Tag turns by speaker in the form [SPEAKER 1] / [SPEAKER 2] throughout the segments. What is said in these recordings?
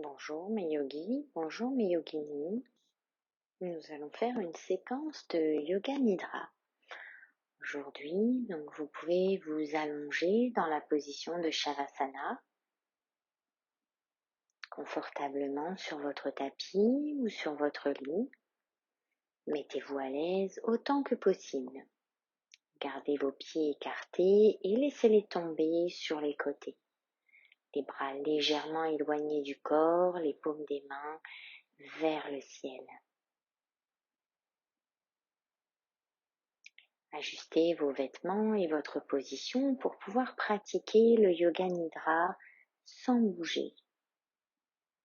[SPEAKER 1] Bonjour mes yogis, bonjour mes yoginis. Nous allons faire une séquence de Yoga Nidra. Aujourd'hui, vous pouvez vous allonger dans la position de Shavasana, confortablement sur votre tapis ou sur votre lit. Mettez-vous à l'aise autant que possible. Gardez vos pieds écartés et laissez-les tomber sur les côtés. Les bras légèrement éloignés du corps, les paumes des mains vers le ciel. Ajustez vos vêtements et votre position pour pouvoir pratiquer le Yoga Nidra sans bouger,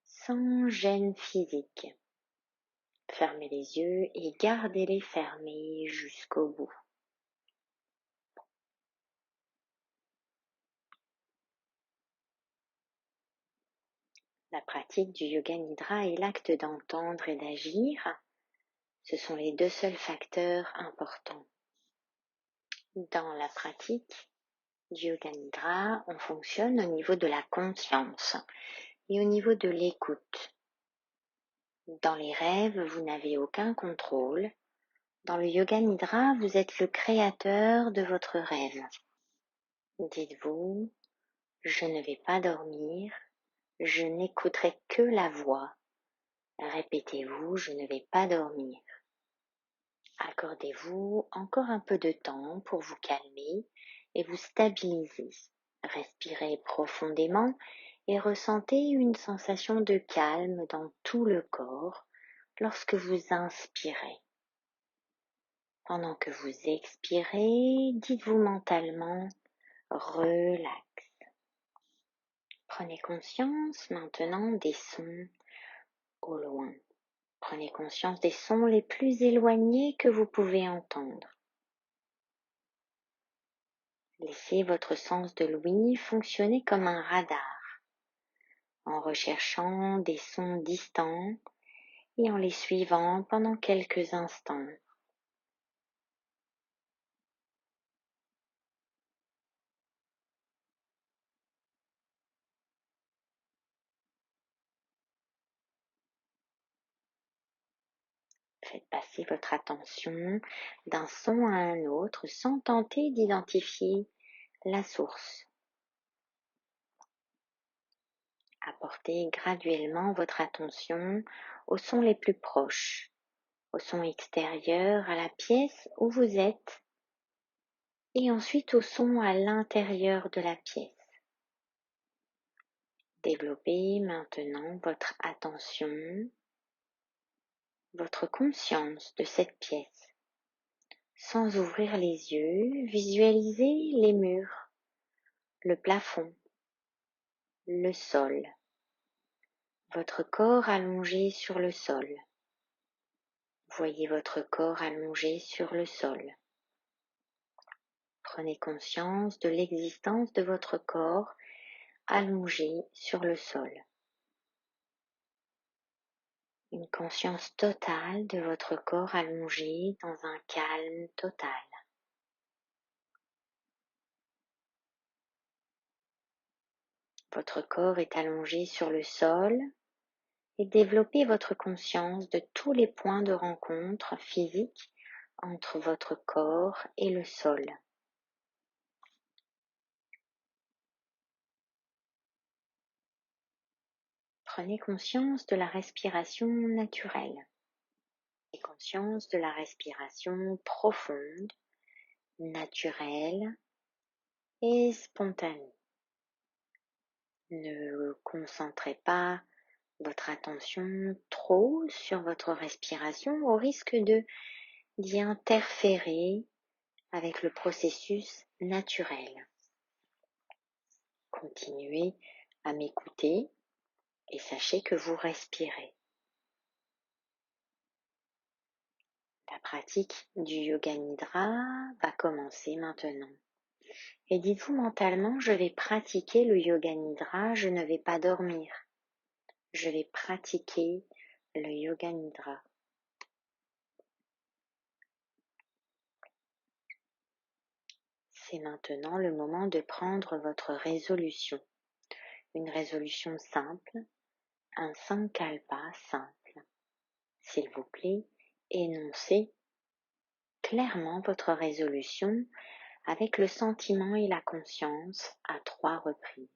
[SPEAKER 1] sans gêne physique. Fermez les yeux et gardez-les fermés jusqu'au bout. La pratique du Yoga Nidra est l'acte d'entendre et d'agir. Ce sont les deux seuls facteurs importants. Dans la pratique du Yoga Nidra, on fonctionne au niveau de la conscience et au niveau de l'écoute. Dans les rêves, vous n'avez aucun contrôle. Dans le Yoga Nidra, vous êtes le créateur de votre rêve. Dites-vous, je ne vais pas dormir, je n'écouterai que la voix. Répétez-vous, je ne vais pas dormir. Accordez-vous encore un peu de temps pour vous calmer et vous stabiliser. Respirez profondément et ressentez une sensation de calme dans tout le corps lorsque vous inspirez. Pendant que vous expirez, dites-vous mentalement « relax ». Prenez conscience maintenant des sons au loin. Prenez conscience des sons les plus éloignés que vous pouvez entendre. Laissez votre sens de l'ouïe fonctionner comme un radar, en recherchant des sons distants et en les suivant pendant quelques instants. Faites passer votre attention d'un son à un autre sans tenter d'identifier la source. Apportez graduellement votre attention aux sons les plus proches, aux sons extérieurs à la pièce où vous êtes et ensuite aux sons à l'intérieur de la pièce. Développez maintenant votre attention, votre conscience de cette pièce. Sans ouvrir les yeux, visualisez les murs, le plafond, le sol, votre corps allongé sur le sol. Voyez votre corps allongé sur le sol. Prenez conscience de l'existence de votre corps allongé sur le sol. Une conscience totale de votre corps allongé dans un calme total. Votre corps est allongé sur le sol et développez votre conscience de tous les points de rencontre physiques entre votre corps et le sol. Prenez conscience de la respiration naturelle. Prenez conscience de la respiration profonde, naturelle et spontanée. Ne concentrez pas votre attention trop sur votre respiration au risque d'y interférer avec le processus naturel. Continuez à m'écouter et sachez que vous respirez. La pratique du Yoga Nidra va commencer maintenant. Et dites-vous mentalement, je vais pratiquer le Yoga Nidra, je ne vais pas dormir. Je vais pratiquer le Yoga Nidra. C'est maintenant le moment de prendre votre résolution. Une résolution simple, un sankalpa simple. S'il vous plaît, énoncez clairement votre résolution avec le sentiment et la conscience à 3 reprises.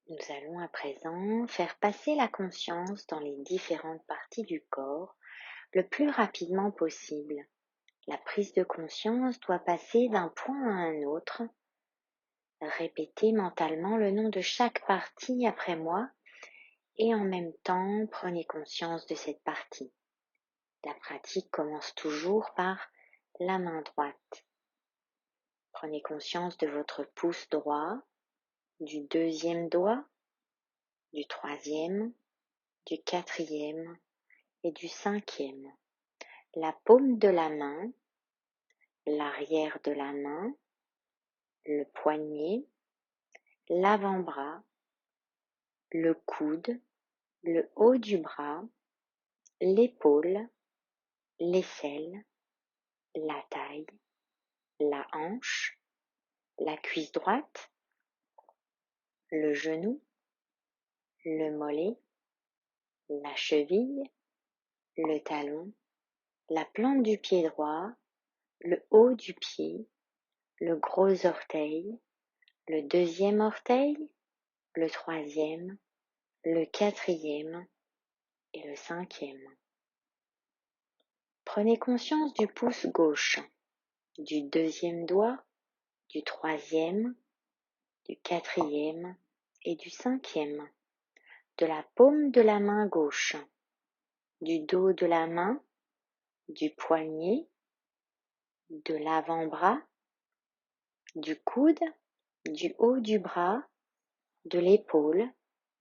[SPEAKER 1] Nous allons à présent faire passer la conscience dans les différentes parties du corps le plus rapidement possible. La prise de conscience doit passer d'un point à un autre. Répétez mentalement le nom de chaque partie après moi et en même temps prenez conscience de cette partie. La pratique commence toujours par la main droite. Prenez conscience de votre pouce droit, du 2e doigt, du 3e, du 4e et du 5e. La paume de la main, l'arrière de la main, le poignet, l'avant-bras, le coude, le haut du bras, l'épaule, l'aisselle, la taille, la hanche, la cuisse droite, le genou, le mollet, la cheville, le talon, la plante du pied droit, le haut du pied, le gros orteil, le 2e orteil, le 3e, le 4e et le 5e. Prenez conscience du pouce gauche, du 2e doigt, du 3e, du 4e et du 5e, de la paume de la main gauche, du dos de la main, du poignet, de l'avant-bras, du coude, du haut du bras, de l'épaule,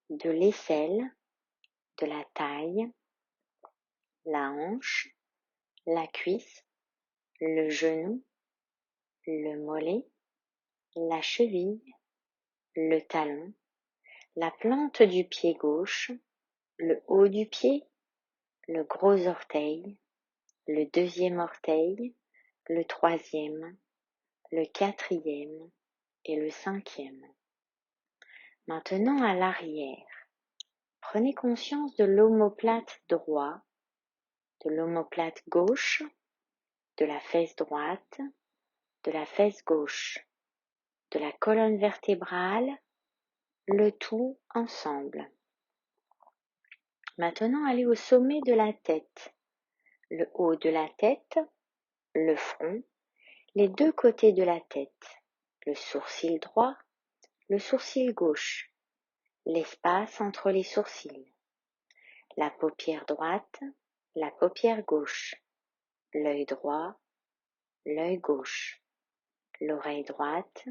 [SPEAKER 1] de l'aisselle, de la taille, la hanche, la cuisse, le genou, le mollet, la cheville, le talon, la plante du pied gauche, le haut du pied, le gros orteil, le 2e orteil, le 3e, le 4e et le 5e. Maintenant à l'arrière, prenez conscience de l'omoplate droit, de l'omoplate gauche, de la fesse droite, de la fesse gauche, de la colonne vertébrale, le tout ensemble. Maintenant, allez au sommet de la tête, le haut de la tête, le front, les 2 côtés de la tête, le sourcil droit, le sourcil gauche, l'espace entre les sourcils, la paupière droite, la paupière gauche, l'œil droit, l'œil gauche, l'oreille droite,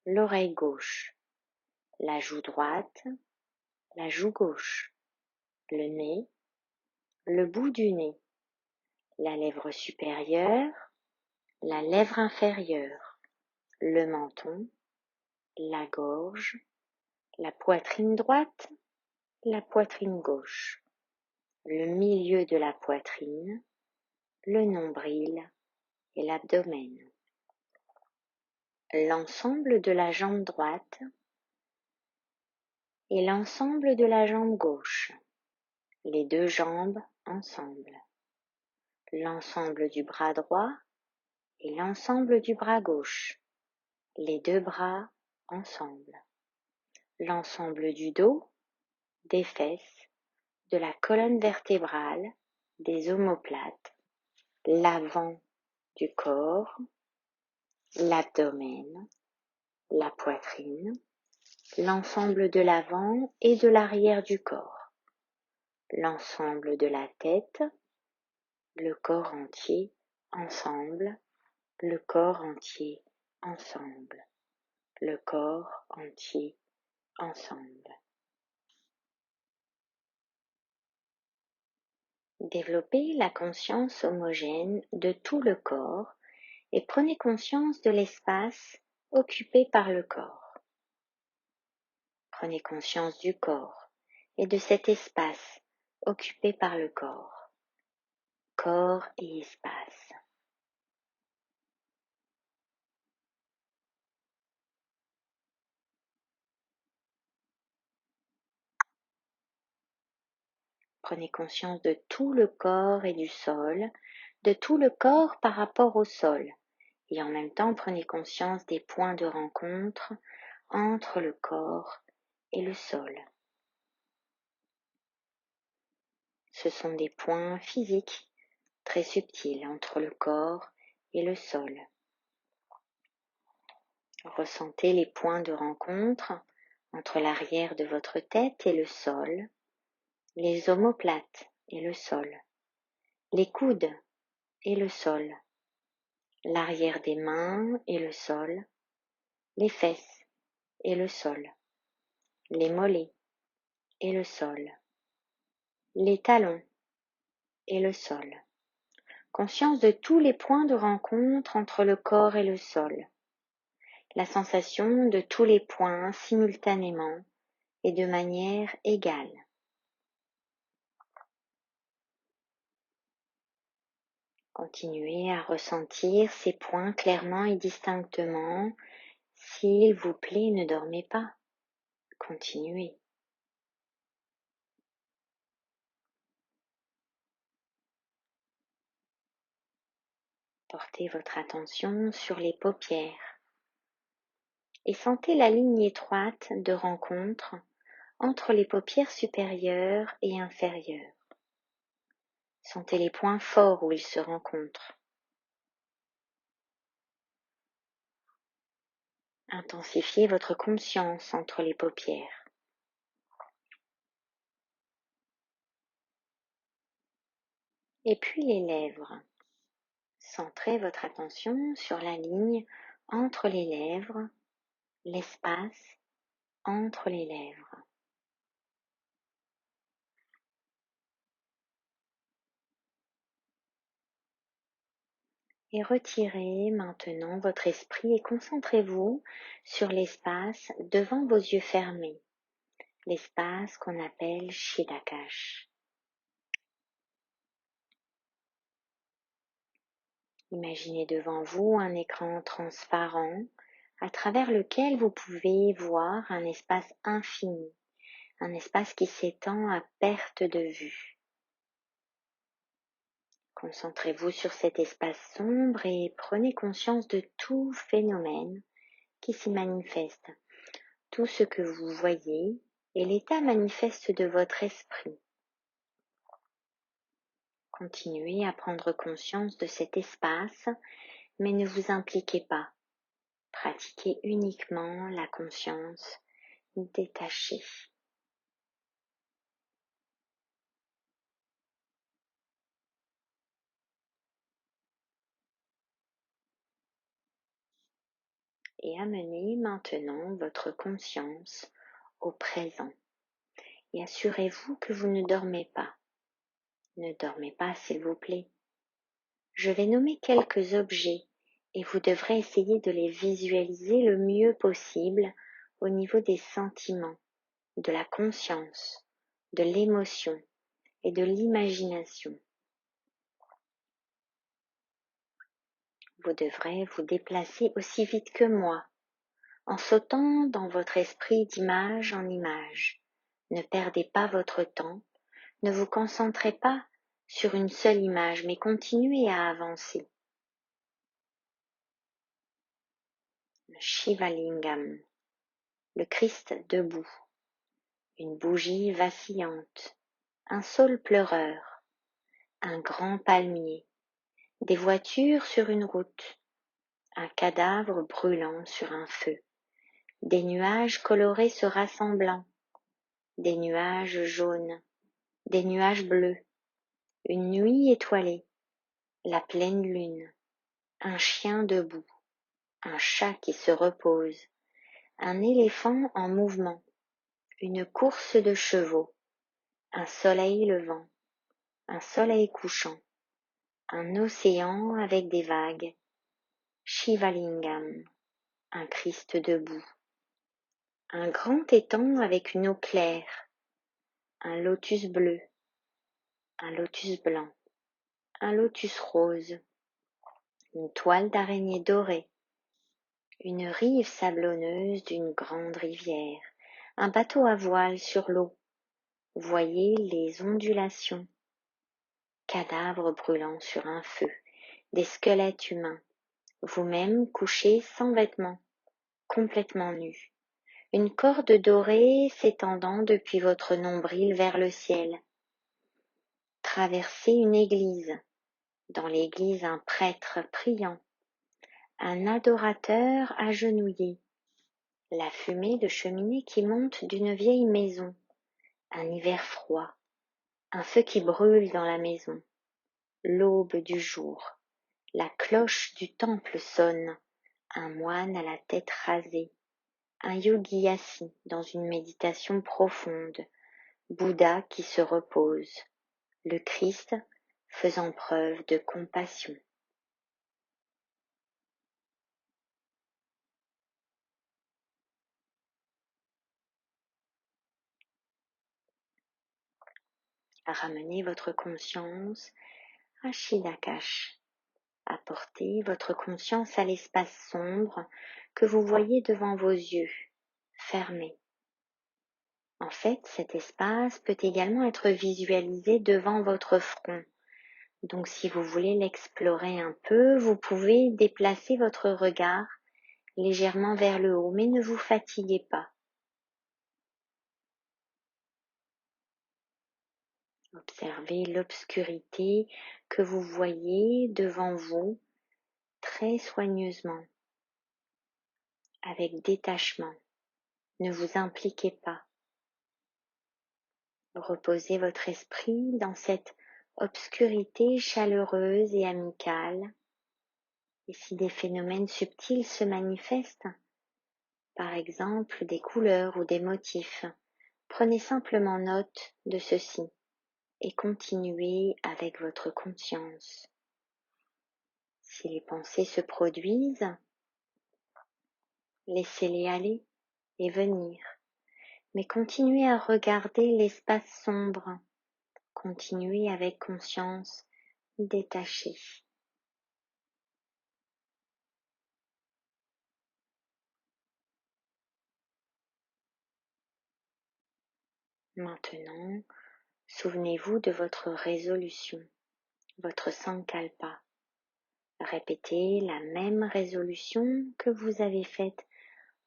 [SPEAKER 1] l'oreille gauche, la joue droite, la joue gauche, le nez, le bout du nez, la lèvre supérieure, la lèvre inférieure, le menton, la gorge, la poitrine droite, la poitrine gauche, le milieu de la poitrine, le nombril et l'abdomen, l'ensemble de la jambe droite et l'ensemble de la jambe gauche, les 2 jambes ensemble, l'ensemble du bras droit et l'ensemble du bras gauche, les 2 bras ensemble, l'ensemble du dos, des fesses, de la colonne vertébrale, des omoplates, l'avant du corps, l'abdomen, la poitrine, l'ensemble de l'avant et de l'arrière du corps, l'ensemble de la tête, le corps entier ensemble, le corps entier ensemble, le corps entier ensemble. Développez la conscience homogène de tout le corps et prenez conscience de l'espace occupé par le corps. Prenez conscience du corps et de cet espace occupé par le corps. Corps et espace. Prenez conscience de tout le corps et du sol, de tout le corps par rapport au sol. Et en même temps, prenez conscience des points de rencontre entre le corps et le sol. Ce sont des points physiques très subtils entre le corps et le sol. Ressentez les points de rencontre entre l'arrière de votre tête et le sol, les omoplates et le sol, les coudes et le sol, l'arrière des mains et le sol, les fesses et le sol, les mollets et le sol, les talons et le sol. Conscience de tous les points de rencontre entre le corps et le sol. La sensation de tous les points simultanément et de manière égale. Continuez à ressentir ces points clairement et distinctement. S'il vous plaît, ne dormez pas. Continuez. Portez votre attention sur les paupières et sentez la ligne étroite de rencontre entre les paupières supérieures et inférieures. Sentez les points forts où ils se rencontrent. Intensifiez votre conscience entre les paupières. Et puis les lèvres. Centrez votre attention sur la ligne entre les lèvres, l'espace entre les lèvres. Et retirez maintenant votre esprit et concentrez-vous sur l'espace devant vos yeux fermés, l'espace qu'on appelle Shidakash. Imaginez devant vous un écran transparent à travers lequel vous pouvez voir un espace infini, un espace qui s'étend à perte de vue. Concentrez-vous sur cet espace sombre et prenez conscience de tout phénomène qui s'y manifeste, tout ce que vous voyez et l'état manifeste de votre esprit. Continuez à prendre conscience de cet espace, mais ne vous impliquez pas. Pratiquez uniquement la conscience détachée. Et amenez maintenant votre conscience au présent. Et assurez-vous que vous ne dormez pas. Ne dormez pas, s'il vous plaît. Je vais nommer quelques objets et vous devrez essayer de les visualiser le mieux possible au niveau des sentiments, de la conscience, de l'émotion et de l'imagination. Vous devrez vous déplacer aussi vite que moi, en sautant dans votre esprit d'image en image. Ne perdez pas votre temps, ne vous concentrez pas sur une seule image, mais continuez à avancer. Le Shivalingam, le Christ debout, une bougie vacillante, un saule pleureur, un grand palmier, des voitures sur une route, un cadavre brûlant sur un feu, des nuages colorés se rassemblant, des nuages jaunes, des nuages bleus, une nuit étoilée, la pleine lune, un chien debout, un chat qui se repose, un éléphant en mouvement, une course de chevaux, un soleil levant, un soleil couchant, un océan avec des vagues, Shivalingam, un Christ debout, un grand étang avec une eau claire, un lotus bleu, un lotus blanc, un lotus rose, une toile d'araignée dorée, une rive sablonneuse d'une grande rivière, un bateau à voile sur l'eau, Voyez les ondulations, cadavres brûlant sur un feu, des squelettes humains, vous-même couché sans vêtements, complètement nu. Une corde dorée s'étendant depuis votre nombril vers le ciel. Traversez une église. Dans l'église, un prêtre priant, un adorateur agenouillé, la fumée de cheminée qui monte d'une vieille maison, un hiver froid, un feu qui brûle dans la maison, l'aube du jour, la cloche du temple sonne, un moine à la tête rasée, un yogi assis dans une méditation profonde, Bouddha qui se repose, le Christ faisant preuve de compassion. Ramenez votre conscience à Shidakash. Apportez votre conscience à l'espace sombre que vous voyez devant vos yeux, fermés. En fait, cet espace peut également être visualisé devant votre front. Donc si vous voulez l'explorer un peu, vous pouvez déplacer votre regard légèrement vers le haut, mais ne vous fatiguez pas. Observez l'obscurité que vous voyez devant vous très soigneusement, avec détachement. Ne vous impliquez pas. Reposez votre esprit dans cette obscurité chaleureuse et amicale. Et si des phénomènes subtils se manifestent, par exemple des couleurs ou des motifs, prenez simplement note de ceci et continuez avec votre conscience. Si les pensées se produisent, laissez-les aller et venir, mais continuez à regarder l'espace sombre, continuez avec conscience détachée. Maintenant, souvenez-vous de votre résolution, votre sankalpa. Répétez la même résolution que vous avez faite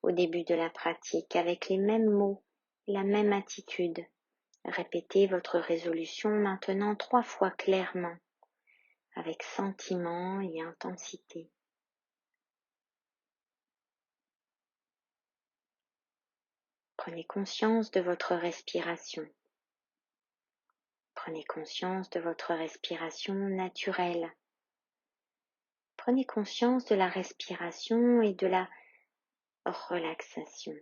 [SPEAKER 1] au début de la pratique avec les mêmes mots, la même attitude. Répétez votre résolution maintenant 3 fois clairement, avec sentiment et intensité. Prenez conscience de votre respiration. Prenez conscience de votre respiration naturelle. Prenez conscience de la respiration et de la relaxation.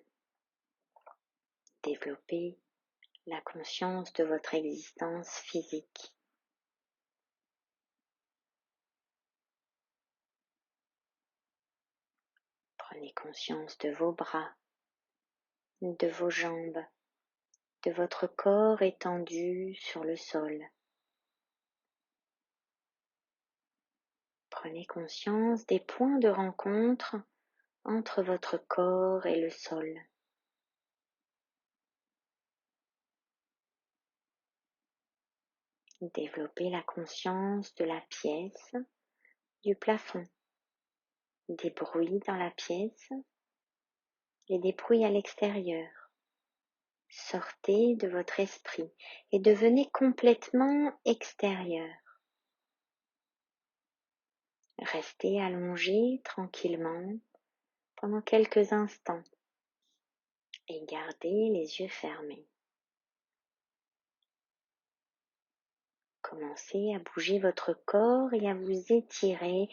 [SPEAKER 1] Développez la conscience de votre existence physique. Prenez conscience de vos bras, de vos jambes, de votre corps étendu sur le sol. Prenez conscience des points de rencontre entre votre corps et le sol. Développez la conscience de la pièce, du plafond, des bruits dans la pièce et des bruits à l'extérieur. Sortez de votre esprit et devenez complètement extérieur. Restez allongé tranquillement pendant quelques instants et gardez les yeux fermés. Commencez à bouger votre corps et à vous étirer,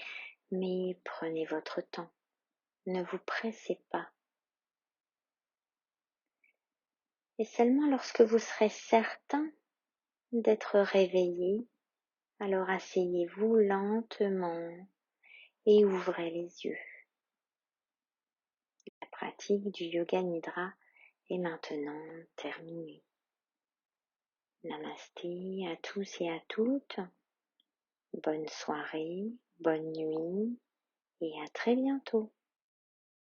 [SPEAKER 1] mais prenez votre temps. Ne vous pressez pas. Et seulement lorsque vous serez certain d'être réveillé, alors asseyez-vous lentement et ouvrez les yeux. La pratique du Yoga Nidra est maintenant terminée. Namasté à tous et à toutes. Bonne soirée, bonne nuit et à très bientôt.